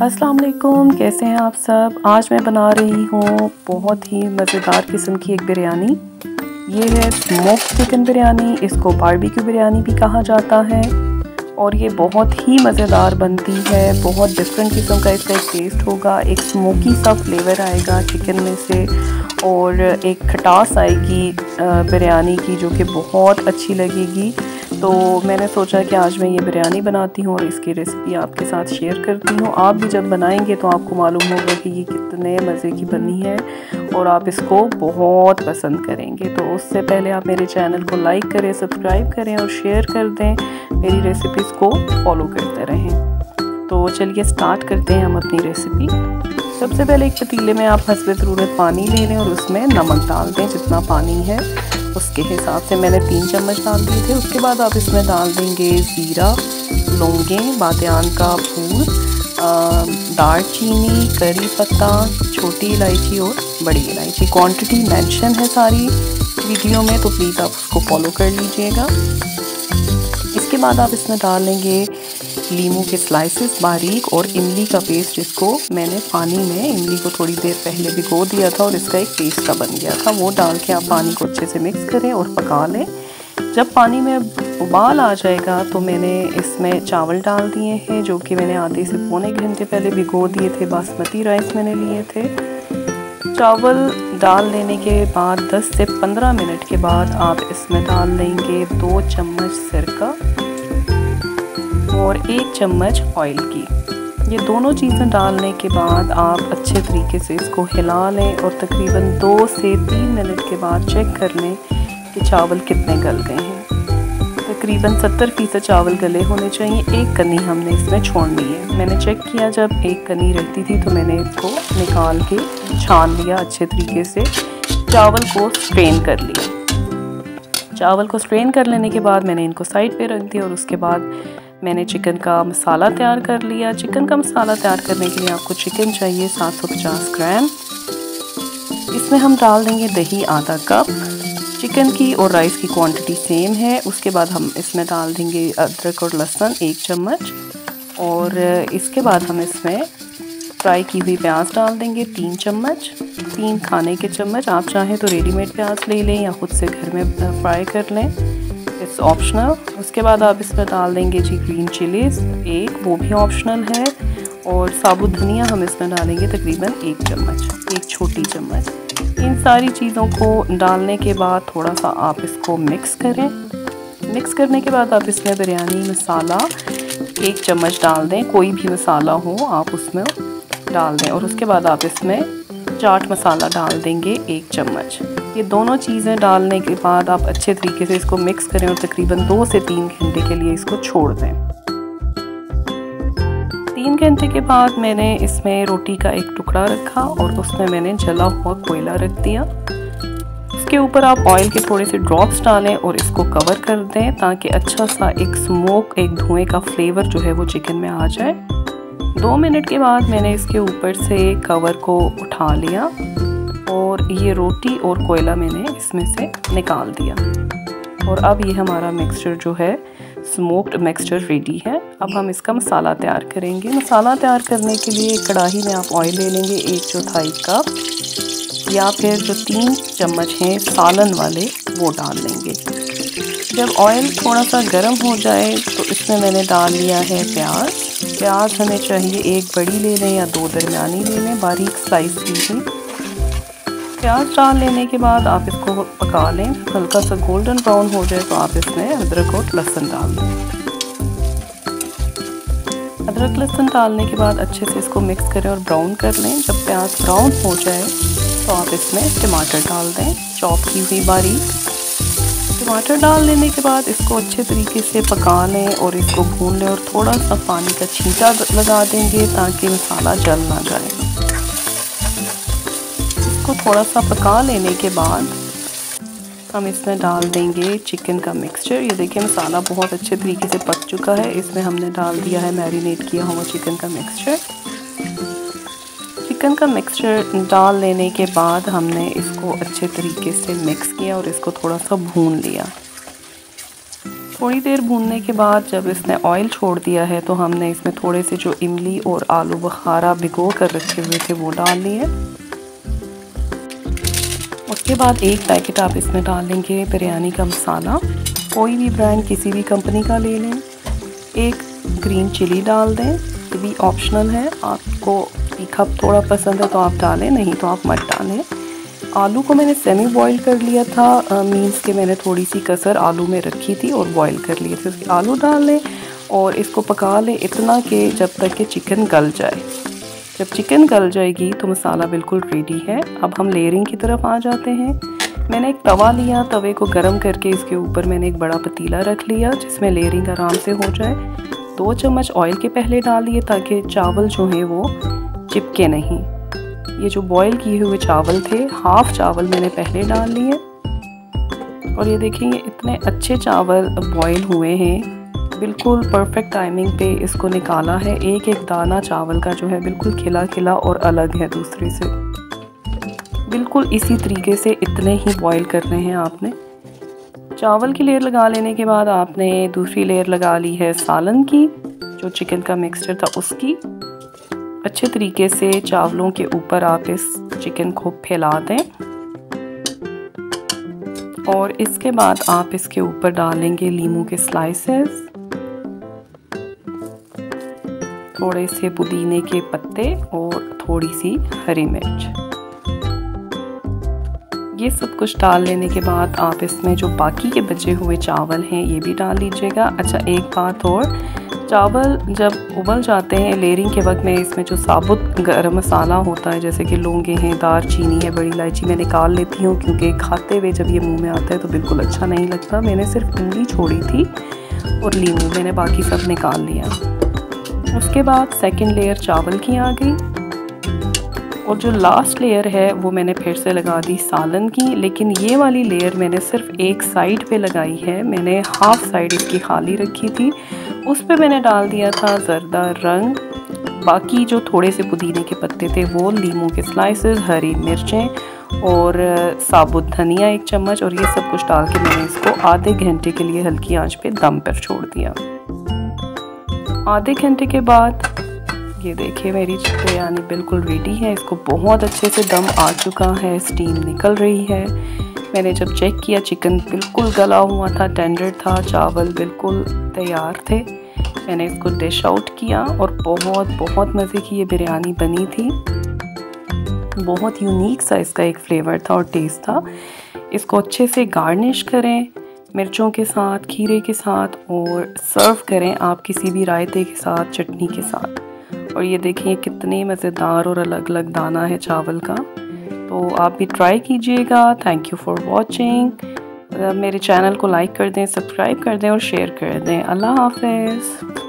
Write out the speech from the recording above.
अस्सलाम वालेकुम, कैसे हैं आप सब। आज मैं बना रही हूँ बहुत ही मज़ेदार किस्म की एक बिरयानी। ये है स्मोक्ड चिकन बिरयानी, इसको बारबेक्यू बिरयानी भी कहा जाता है और ये बहुत ही मज़ेदार बनती है। बहुत डिफरेंट किस्म का इसका एक टेस्ट होगा, एक स्मोकी सा फ्लेवर आएगा चिकन में से और एक खटास आएगी बिरयानी की, जो कि बहुत अच्छी लगेगी। तो मैंने सोचा कि आज मैं ये बिरयानी बनाती हूँ और इसकी रेसिपी आपके साथ शेयर करती हूँ। आप भी जब बनाएंगे तो आपको मालूम होगा कि ये कितने मज़े की बनी है और आप इसको बहुत पसंद करेंगे। तो उससे पहले आप मेरे चैनल को लाइक करें, सब्सक्राइब करें और शेयर कर दें, मेरी रेसिपीज़ को फॉलो करते रहें। तो चलिए स्टार्ट करते हैं हम अपनी रेसिपी। सबसे पहले एक पतीले में आप हस्बे ज़रूरत पानी ले लें और उसमें नमक डाल दें। जितना पानी है उसके हिसाब से मैंने 3 चम्मच डाल दिए थे। उसके बाद आप इसमें डाल देंगे ज़ीरा, लौंगें, बादियान का फूल, दालचीनी, करी पत्ता, छोटी इलायची और बड़ी इलायची। क्वांटिटी मेंशन है सारी वीडियो में, तो प्लीज़ आप उसको फॉलो कर लीजिएगा। इसके बाद आप इसमें डाल लेंगे लीमू के स्लाइसेस बारीक और इमली का पेस्ट। इसको मैंने पानी में इमली को थोड़ी देर पहले भिगो दिया था और इसका एक पेस्ट सा बन गया था। वो डाल के आप पानी को अच्छे से मिक्स करें और पका लें। जब पानी में उबाल आ जाएगा तो मैंने इसमें चावल डाल दिए हैं, जो कि मैंने आधे से पौने घंटे पहले भिगो दिए थे। बासमती राइस मैंने लिए थे। चावल डाल लेने के बाद 10 से 15 मिनट के बाद आप इसमें डाल देंगे 2 चम्मच सिरका और 1 चम्मच ऑयल की। ये दोनों चीज़ें डालने के बाद आप अच्छे तरीके से इसको हिला लें और तकरीबन 2 से 3 मिनट के बाद चेक कर लें कि चावल कितने गल गए हैं। तकरीबन 70% चावल गले होने चाहिए। 1 कनी हमने इसमें छोड़नी है। मैंने चेक किया, जब 1 कनी रहती थी तो मैंने इसको निकाल के छान लिया अच्छे तरीके से। चावल को स्ट्रेन कर लिया। चावल को स्ट्रेन कर लेने के बाद मैंने इनको साइड पे रख दिया और उसके बाद मैंने चिकन का मसाला तैयार कर लिया। चिकन का मसाला तैयार करने के लिए आपको चिकन चाहिए 750 ग्राम। इसमें हम डाल देंगे दही आधा कप। चिकन की और राइस की क्वांटिटी सेम है। उसके बाद हम इसमें डाल देंगे अदरक और लहसुन 1 चम्मच और इसके बाद हम इसमें फ्राई की हुई प्याज डाल देंगे 3 चम्मच, 3 खाने के चम्मच। आप चाहें तो रेडीमेड प्याज ले लें या खुद से घर में फ्राई कर लें, इट्स ऑप्शनल। उसके बाद आप इसमें डाल देंगे जी ग्रीन चिलीज़ 1, वो भी ऑप्शनल है। और साबुत धनिया हम इसमें डालेंगे तकरीबन 1 चम्मच, 1 छोटी चम्मच। इन सारी चीज़ों को डालने के बाद थोड़ा सा आप इसको मिक्स करें। मिक्स करने के बाद आप इसमें बिरयानी मसाला 1 चम्मच डाल दें। कोई भी मसाला हो आप उसमें डाल दें और उसके बाद आप इसमें चाट मसाला डाल देंगे 1 चम्मच। ये दोनों चीज़ें डालने के बाद आप अच्छे तरीके से इसको मिक्स करें और तकरीबन 2 से 3 घंटे के लिए इसको छोड़ दें। 3 घंटे के बाद मैंने इसमें रोटी का एक टुकड़ा रखा और उसमें मैंने जला हुआ कोयला रख दिया। उसके ऊपर आप ऑयल के थोड़े से ड्रॉप्स डालें और इसको कवर कर दें ताकि अच्छा सा एक स्मोक, एक धुएं का फ्लेवर जो है वो चिकन में आ जाए। 2 मिनट के बाद मैंने इसके ऊपर से कवर को उठा लिया और ये रोटी और कोयला मैंने इसमें से निकाल दिया। और अब ये हमारा मिक्सचर जो है स्मोक्ड मिक्सचर रेडी है। अब हम इसका मसाला तैयार करेंगे। मसाला तैयार करने के लिए कढ़ाई में आप ऑयल ले लेंगे 1/4 कप या फिर जो 3 चम्मच हैं सालन वाले वो डाल लेंगे। जब ऑयल थोड़ा सा गर्म हो जाए तो इसमें मैंने डाल लिया है प्याज। प्याज हमें चाहिए 1 बड़ी ले लें या 2 दरमियानी ले लें, बारीक स्लाइस की हुई। प्याज डाल लेने के बाद आप इसको पका लें। हल्का सा गोल्डन ब्राउन हो जाए तो आप इसमें अदरक और लहसुन डाल दें। अदरक लहसुन डालने के बाद अच्छे से इसको मिक्स करें और ब्राउन कर लें। जब प्याज ब्राउन हो जाए तो आप इसमें टमाटर डाल दें, चॉप की हुई बारीक। टमाटर डाल लेने के बाद इसको अच्छे तरीके से पका लें और इसको भून लें और थोड़ा सा पानी का छींटा लगा देंगे ताकि मसाला जल ना जाए। इसको थोड़ा सा पका लेने के बाद हम इसमें डाल देंगे चिकन का मिक्सचर। ये देखिए मसाला बहुत अच्छे तरीके से पक चुका है। इसमें हमने डाल दिया है मैरिनेट किया हुआ चिकन का मिक्सचर। चिकन का मिक्सचर डाल लेने के बाद हमने इसको अच्छे तरीके से मिक्स किया और इसको थोड़ा सा भून लिया। थोड़ी देर भूनने के बाद जब इसने ऑयल छोड़ दिया है तो हमने इसमें थोड़े से जो इमली और आलू बुखारा भिगो कर रखे हुए थे वो डाल लिए। उसके बाद एक पैकेट आप इसमें डालेंगे बिरयानी का मसाला, कोई भी ब्रांड किसी भी कंपनी का ले लें। एक ग्रीन चिली डाल दें, ये भी ऑप्शनल है, आपको तीखा थोड़ा पसंद है तो आप डालें, नहीं तो आप मत डालें। आलू को मैंने सेमी बॉईल कर लिया था, मीन्स के मैंने थोड़ी सी कसर आलू में रखी थी और बॉईल कर लिए थे। उसके आलू डाल लें और इसको पका लें इतना कि जब तक कि चिकन गल जाए। जब चिकन गल जाएगी तो मसाला बिल्कुल रेडी है। अब हम लेयरिंग की तरफ आ जाते हैं। मैंने एक तवा लिया, तवे को गर्म करके इसके ऊपर मैंने एक बड़ा पतीला रख लिया जिसमें लेयरिंग आराम से हो जाए। 2 चम्मच ऑयल के पहले डाल दिए ताकि चावल जो हैं वो चिपके नहीं। ये जो बॉईल किए हुए चावल थे, हाफ चावल मैंने पहले डाल लिए और ये देखेंगे इतने अच्छे चावल बॉईल हुए हैं, बिल्कुल परफेक्ट टाइमिंग पे इसको निकाला है। एक एक दाना चावल का जो है बिल्कुल खिला खिला और अलग है दूसरे से। बिल्कुल इसी तरीके से इतने ही बॉईल करने हैं आपने। चावल की लेयर लगा लेने के बाद आपने दूसरी लेयर लगा ली है सालन की, जो चिकन का मिक्सचर था उसकी। अच्छे तरीके से चावलों के ऊपर आप इस चिकन को फैला दें और इसके बाद आप इसके ऊपर डालेंगे लीमू के स्लाइसेस, थोड़े से पुदीने के पत्ते और थोड़ी सी हरी मिर्च। ये सब कुछ डाल लेने के बाद आप इसमें जो बाकी के बचे हुए चावल हैं ये भी डाल लीजिएगा। अच्छा, एक बात और, चावल जब उबल जाते हैं लेयरिंग के वक्त में इसमें जो साबुत गरम मसाला होता है जैसे कि लौंगे हैं, दालचीनी है, बड़ी इलायची, मैं निकाल लेती हूँ क्योंकि खाते हुए जब ये मुंह में आता है तो बिल्कुल अच्छा नहीं लगता। मैंने सिर्फ इमली छोड़ी थी और लीमू, मैंने बाकी सब निकाल लिया। उसके बाद सेकंड लेयर चावल की आ गई और जो लास्ट लेयर है वो मैंने फिर से लगा दी सालन की, लेकिन ये वाली लेयर मैंने सिर्फ एक साइड पे लगाई है। मैंने हाफ साइड इसकी खाली रखी थी, उस पे मैंने डाल दिया था जर्दा रंग, बाकी जो थोड़े से पुदीने के पत्ते थे वो, लीमू के स्लाइसेस, हरी मिर्चें और साबुत धनिया 1 चम्मच, और ये सब कुछ डाल के मैंने इसको आधे घंटे के लिए हल्की आंच पे दम पर छोड़ दिया। आधे घंटे के बाद ये देखिए मेरी बिरयानी बिल्कुल रेडी है। इसको बहुत अच्छे से दम आ चुका है, स्टीम निकल रही है। मैंने जब चेक किया चिकन बिल्कुल गला हुआ था, टेंडर था, चावल बिल्कुल तैयार थे। मैंने इसको डिश आउट किया और बहुत मज़े की ये बिरयानी बनी थी। बहुत यूनिक सा इसका एक फ्लेवर था और टेस्ट था। इसको अच्छे से गार्निश करें मिर्चों के साथ, खीरे के साथ और सर्व करें आप किसी भी रायते के साथ, चटनी के साथ। और ये देखिए कितने मज़ेदार और अलग अलग दाना है चावल का, तो आप भी ट्राई कीजिएगा। Thank you for watching. मेरे चैनल को लाइक कर दें, सब्सक्राइब कर दें और शेयर कर दें। अल्लाह हाफ़िज़।